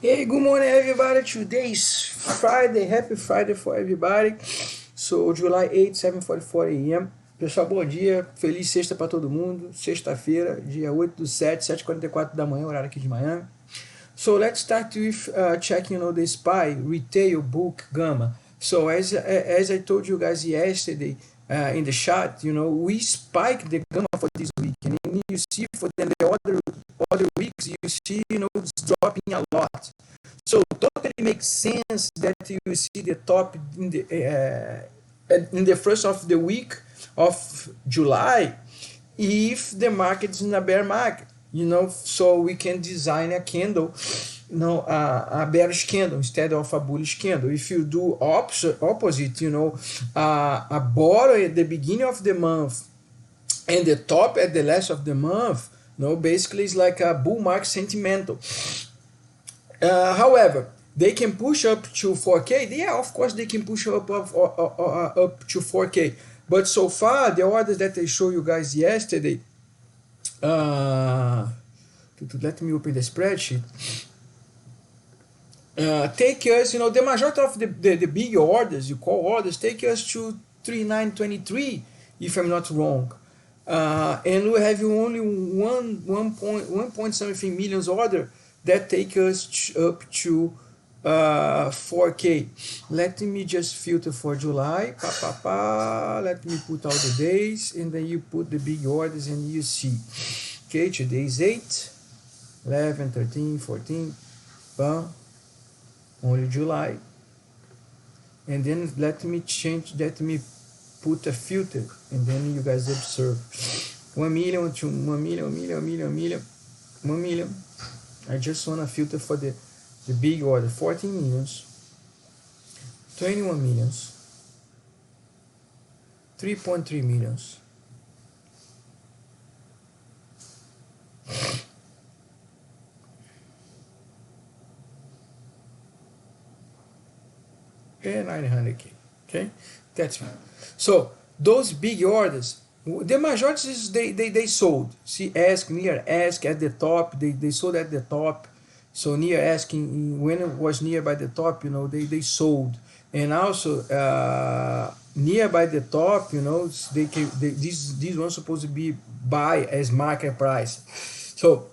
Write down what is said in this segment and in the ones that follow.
Hey, good morning, everybody. Today's Friday. Happy Friday for everybody. So, July 8, 7:44 a.m. Pessoal, bom dia. Feliz sexta para todo mundo. Sexta-feira, dia 8/7, 7:44 da manhã, horário aqui de Miami. So, let's start with checking, the SPY retail book gamma. So, as I told you guys yesterday in the chat, we spiked the gamma for this week. And then you see for the other weeks, you see, it's dropping a lot. So totally makes sense that you see the top in the first of the week of July if the market is in a bear market, so we can design a candle, a bearish candle instead of a bullish candle. If you do opposite, a bottom at the beginning of the month and the top at the last of the month, basically it's like a bull market sentimental. However, they can push up to 4K. Yeah, of course they can push up to 4K. But so far, the orders that I showed you guys yesterday, let me open the spreadsheet. Take us, the majority of the big orders, you call orders, take us to 3923, if I'm not wrong. And we have only one point something millions order that take us up to 4K. Let me just filter for July. Let me put all the days, and then you put the big orders and you see. Okay, today is 8, 11, 13, 14. Only July. And then let me put a filter, and then you guys observe. 1 million, 2, 1 million, 1 million, 1 million, 1 million, 1 million. I just want to filter for the big order. 14 millions, 21 millions, 3.3 millions. And 900K. Okay, that's right. So those big orders, the majority is they sold. See, near ask at the top, they sold at the top. So near asking, when it was near by the top, they sold. And also near by the top, these ones supposed to be buy as market price. So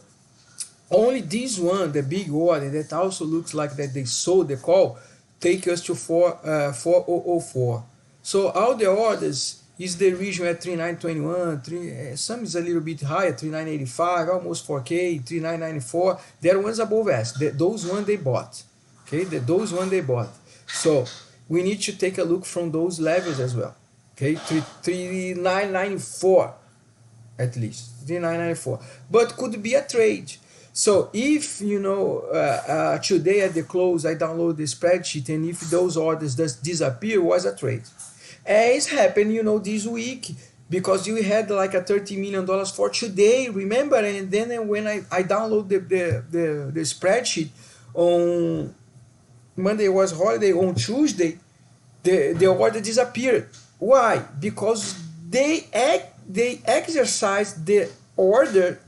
only this one, the big order that also looks like that they sold the call, take us to 4004. So all the orders is the region at 3921, some is a little bit higher, 3985, almost 4K, 3994. There ones above us. Those ones they bought. Okay, those ones they bought. So we need to take a look from those levels as well. Okay, 3994 at least, 3994. But could be a trade. So if, today at the close, I download the spreadsheet, and if those orders just disappear, was a trade. As happened, this week, because you had like a $30 million for today, remember? And then when I download the spreadsheet on Monday was holiday, on Tuesday, the order disappeared. Why? Because they exercised the order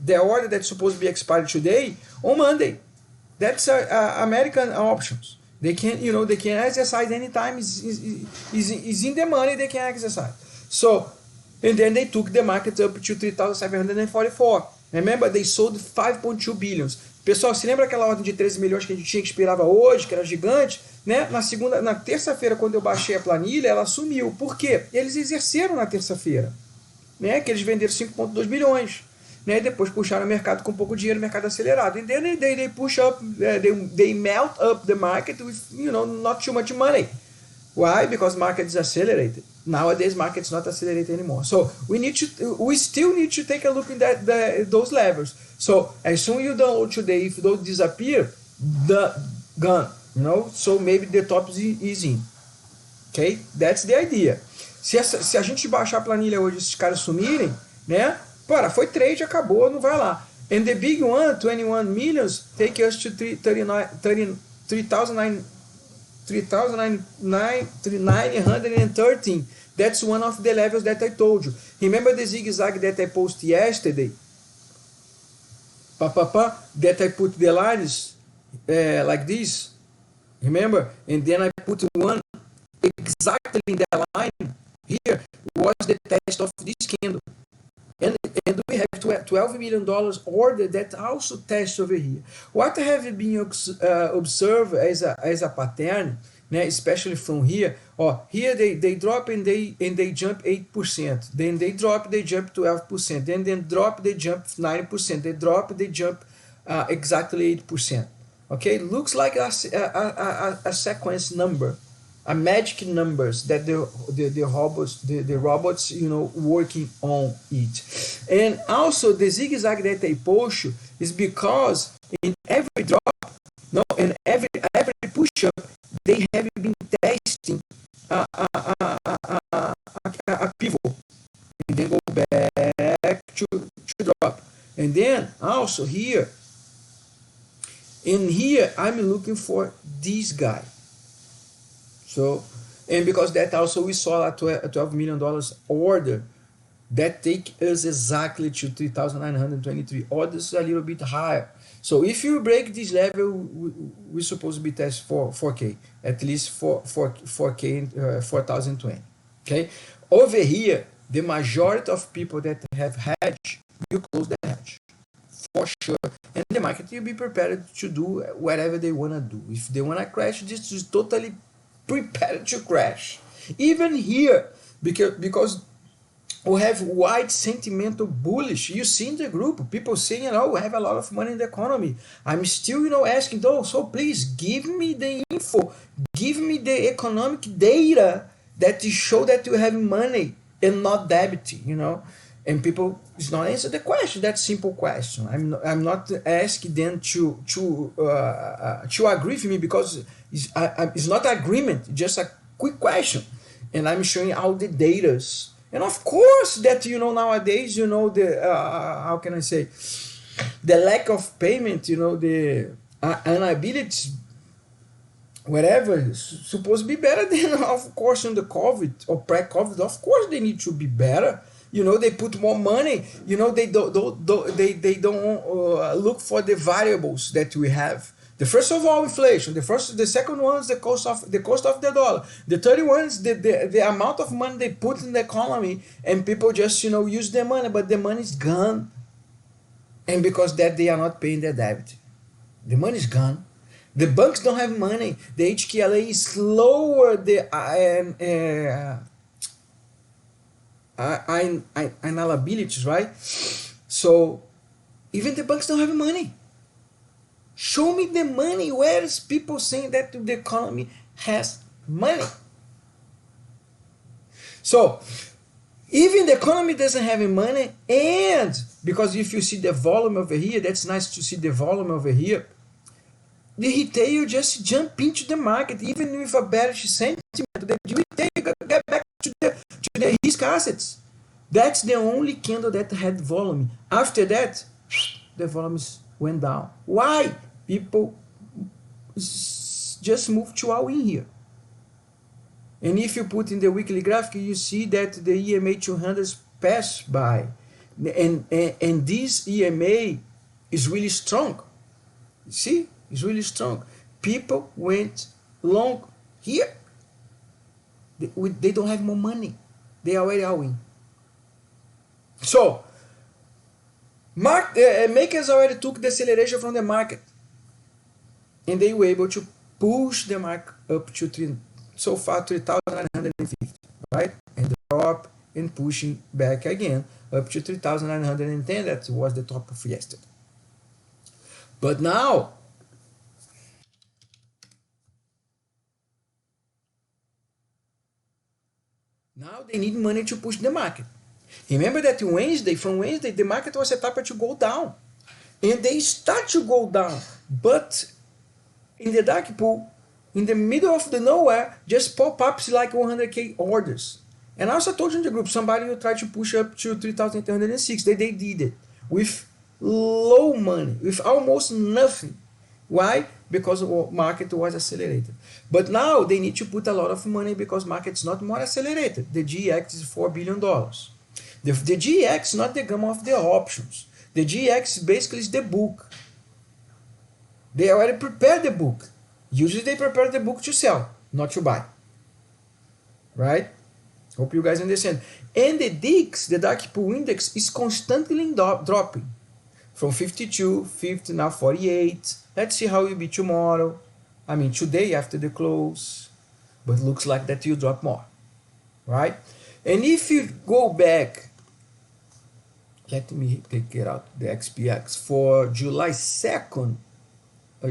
that's supposed to be expired today on Monday. That's American options. They can, they can exercise anytime. Is in the money, they can exercise. So, and then they took the market up to 3,744. Remember, they sold 5.2 billions. Pessoal, se lembra aquela ordem de 13 milhões que a gente tinha que esperava hoje, que era gigante? Né? Na terça-feira, quando eu baixei a planilha, ela sumiu. Por quê? Eles exerceram na terça-feira, né? Que eles venderam 5,2 bilhões. Né, depois puxaram o mercado com pouco dinheiro, mercado acelerado. And then they push up, they melt up the market with, not too much money. Why? Because market is accelerated. Nowadays, market is not accelerated anymore. So we still need to take a look at those levels. So as soon as you download today, if those disappear, gone. So maybe the top is in. Okay? That's the idea. Se a gente baixar a planilha hoje, esses caras sumirem, né? Foi trade, acabou, não vai lá. And the big one, 21 millions, take us to 3,913. That's one of the levels that I told you. Remember the zigzag that I posted yesterday? That I put the lines like this, remember? And then I put one exactly in that line here was the test of this candle. And we have $12 million order that also tests over here. What have been observed as a pattern, né, especially from here, here they drop and they jump 8%, then they drop, they jump 12%, then drop, they jump 9%, they drop, they jump exactly 8%. Okay, looks like a sequence number, a magic numbers that the robots working on it. And also the zigzag that I push is because in every drop, no, in every push up, they have been testing a pivot, and then go back to drop, and then also here. In here, I'm looking for this guy. So, and because that also we saw a $12 million order that take us exactly to 3,923. Orders a little bit higher. So if you break this level, we're supposed to be tested for 4K, at least for 4K, 4020. Okay. Over here, the majority of people that have hedge will close the hedge for sure, and the market will be prepared to do whatever they want to do. If they want to crash, this is totally prepared to crash. Even here, because we have wide sentimental bullish. You see in the group, people saying, oh, we have a lot of money in the economy. I'm still, asking, though, so please give me the info, give me the economic data that show that you have money and not debit, And people is not answer the question. That simple question. I'm not asking them to agree with me, because it's not agreement, just a quick question, and I'm showing all the datas. And of course that nowadays the how can I say, the lack of payment, the inability, whatever, is supposed to be better than of course in the COVID or pre-COVID. Of course they need to be better. They put more money. They don't look for the variables that we have. The first of all, inflation. The second one is the cost of the dollar. The third one is the amount of money they put in the economy, and people just use the money, but the money is gone, and because that they are not paying their debt, the money is gone. The banks don't have money. The HQLA is lower. The inaliabilities, right? So even the banks don't have money. Show me the money. Where is people saying that the economy has money? So even the economy doesn't have money, and because if you see the volume over here, that's nice to see the volume over here. The retail just jump into the market, even with a bearish sentiment. The retail get back to the risk assets. That's the only candle that had volume. After that, the volumes went down. Why? People just moved to all in here. And if you put in the weekly graphic, you see that the EMA 200 passed by. And this EMA is really strong. You see? It's really strong. People went long here. They don't have more money. They already are in. So, makers already took the acceleration from the market, and they were able to push the market up to so far 3,950, right? And drop and pushing back again up to 3,910. That was the top of yesterday. But now they need money to push the market. Remember that from Wednesday, the market was set up to go down. And they start to go down. But in the dark pool, in the middle of the nowhere, just pop-ups like 100K orders. And I also told you in the group, somebody will try to push up to 3,806. They did it with low money, with almost nothing. Why? Because the market was accelerated. But now they need to put a lot of money because market's not more accelerated. The GX is $4 billion. The GX is not the gamma of the options. The GX basically is the book. They already prepared the book. Usually they prepare the book to sell, not to buy. Right? Hope you guys understand. And the DIX, the dark pool index, is constantly dropping. From 52, 50, now 48. Let's see how it will be tomorrow. I mean, today after the close. But looks like that you drop more. Right? And if you go back, let me take it out, the XPX, for July 2nd,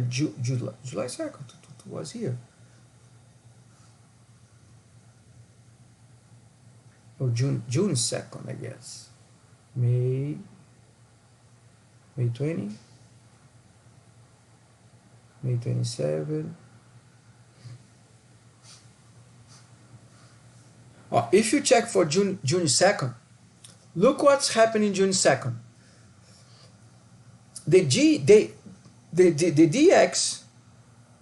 July 2nd, it was here. Or June 2nd, I guess. May 20, May 27. Oh, if you check for June 2nd, look what's happening June 2nd. The DX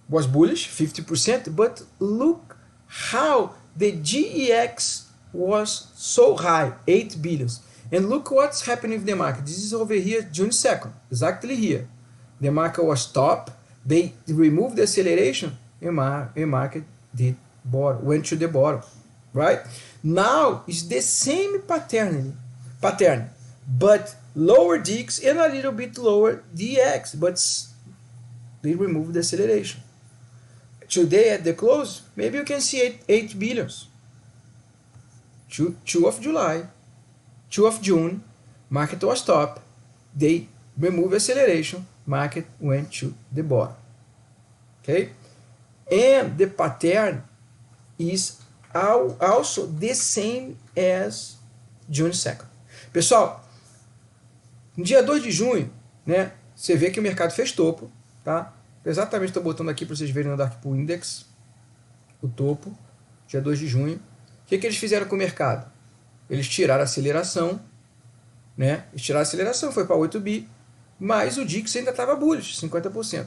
was bullish, 50%, but look how the GEX was so high, 8 billions. And look what's happening with the market. This is over here, June 2nd, exactly here. The market was top. They removed the acceleration. The market did bottom, went to the bottom, right? Now it's the same pattern, but lower DX and a little bit lower DX, but they removed the acceleration. Today at the close, maybe you can see 8 billions. 2 of July, 2 of June, market was top, they removed acceleration, market went to the bottom. Okay? And the pattern is also the same as June 2nd. Pessoal, no dia 2 de junho, né, você vê que o mercado fez topo, tá? Exatamente, estou botando aqui para vocês verem no Dark Pool Index, o topo, dia 2 de junho. O que eles fizeram com o mercado? Eles tiraram a aceleração, né? Eles tiraram a aceleração, foi para 8 bi, mas o DIX ainda estava bullish, 50%.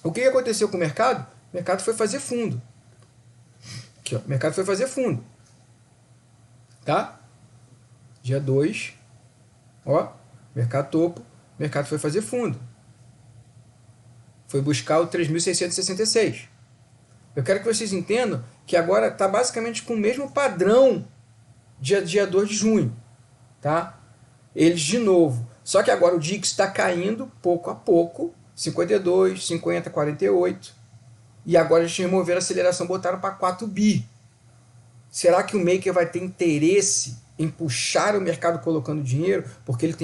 O que aconteceu com o mercado? O mercado foi fazer fundo. Aqui, ó, o mercado foi fazer fundo. Tá? Dia 2, ó, mercado topo, o mercado foi fazer fundo. Foi buscar o 3.666. Eu quero que vocês entendam que agora está basicamente com o mesmo padrão dia 2 de junho. Tá? Eles de novo. Só que agora o DIX está caindo pouco a pouco. 52, 50, 48. E agora eles removeram a aceleração, botaram para 4 bi. Será que o maker vai ter interesse em puxar o mercado colocando dinheiro? Porque ele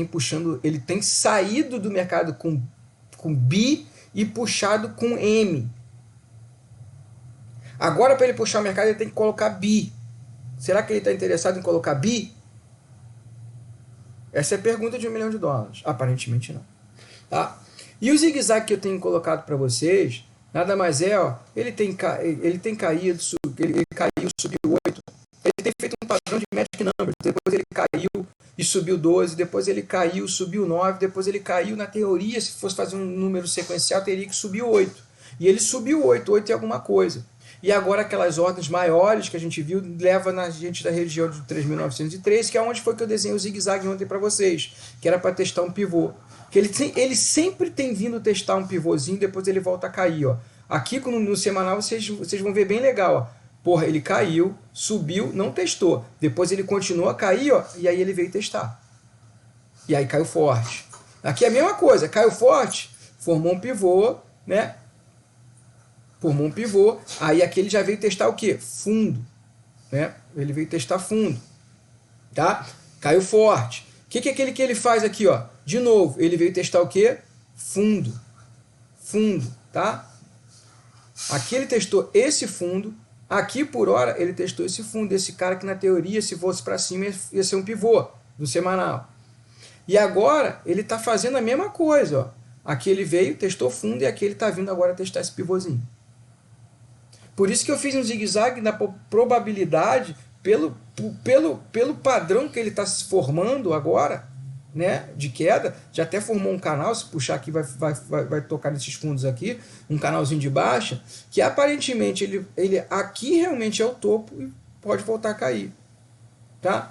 tem saído do mercado com bi e puxado com M. Agora, para ele puxar o mercado, ele tem que colocar bi. Será que ele está interessado em colocar bi? Essa é a pergunta de $1 milhão. Aparentemente não. Tá? E o zigue-zague que eu tenho colocado para vocês, nada mais é, ó, ele tem caído, ele caiu, subiu 8. Ele tem feito um padrão de magic numbers. Depois ele caiu e subiu 12. Depois ele caiu, subiu 9. Depois ele caiu. Na teoria, se fosse fazer um número sequencial, teria que subir 8. E ele subiu 8 e alguma coisa. E agora aquelas ordens maiores que a gente viu leva na gente da região de 3.903, que é onde foi que eu desenhei o zigue-zague ontem para vocês, que era para testar um pivô. Que ele sempre tem vindo testar um pivôzinho, depois ele volta a cair. Ó. Aqui no semanal vocês vão ver bem legal. Ó. Porra, ele caiu, subiu, não testou. Depois ele continuou a cair, ó, e aí ele veio testar. E aí caiu forte. Aqui é a mesma coisa, caiu forte, formou um pivô, né? Formou um pivô, aí aqui ele já veio testar o quê? Fundo, né? Ele veio testar fundo, tá? Caiu forte. O que é aquele que ele faz aqui, ó? De novo, ele veio testar o quê? Fundo, tá? Aqui ele testou esse fundo, aqui por hora ele testou esse fundo, esse cara que na teoria, se fosse para cima, ia ser um pivô do semanal. E agora ele está fazendo a mesma coisa, ó. Aqui ele veio, testou fundo, e aqui ele está vindo agora testar esse pivôzinho. Por isso que eu fiz um zigue-zague na probabilidade, pelo padrão que ele está se formando agora, né, de queda. Já até formou um canal, se puxar aqui vai tocar nesses fundos aqui, um canalzinho de baixa, que aparentemente ele aqui realmente é o topo e pode voltar a cair. Tá?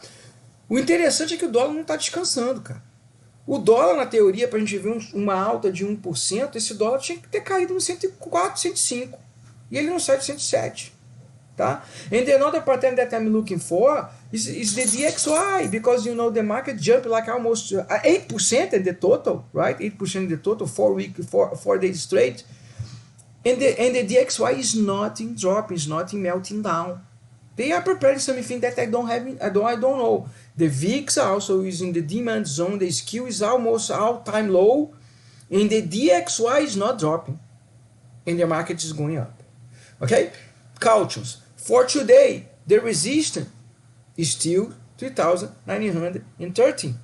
O interessante é que o dólar não está descansando, cara. O dólar, na teoria, para a gente ver uma alta de 1%, esse dólar tinha que ter caído no 104, 105. E ele não sai de 107. Tá? And another pattern that I'm looking for is the DXY, because you know the market jumped like almost 8% in the total, right? 8% in the total, 4 days straight. And the DXY is not in dropping, is not in melting down. They are preparing something that I don't know. The VIX also is in the demand zone. The skew is almost all-time low, and the DXY is not dropping, and the market is going up. Okay, cautions for today. The resistance is still 3,913,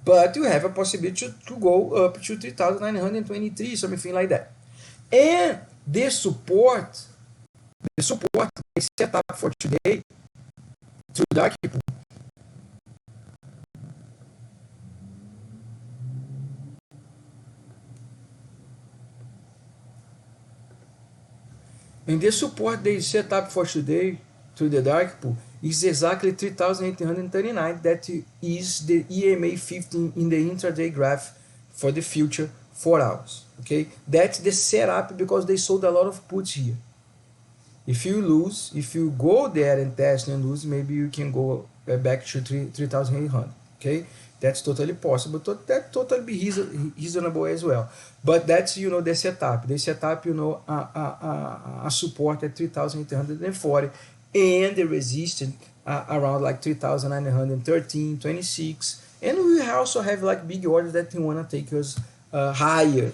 but you have a possibility to go up to 3,923, something like that. And the support is set up for today to dark pool. And the support they set up for today to the dark pool is exactly 3,839. That is the EMA 15 in the intraday graph for the future 4 hours. Okay, that's the setup, because they sold a lot of puts here. If you go there and test and lose, maybe you can go back to 3,800. Okay, that's totally possible. That totally be reasonable as well. But that's, you know, the setup. They set up, you know, a support at 3,840 and the resistance around like 3,913, 26. And we also have like big orders that want to take us higher.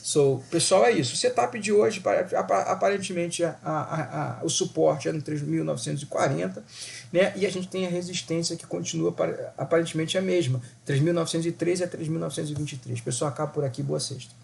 So, pessoal, é isso. O setup de hoje, aparentemente, o suporte é no 3.940, né? E a gente tem a resistência que continua aparentemente a mesma, 3.913 a 3.923. Pessoal, acaba por aqui. Boa sexta.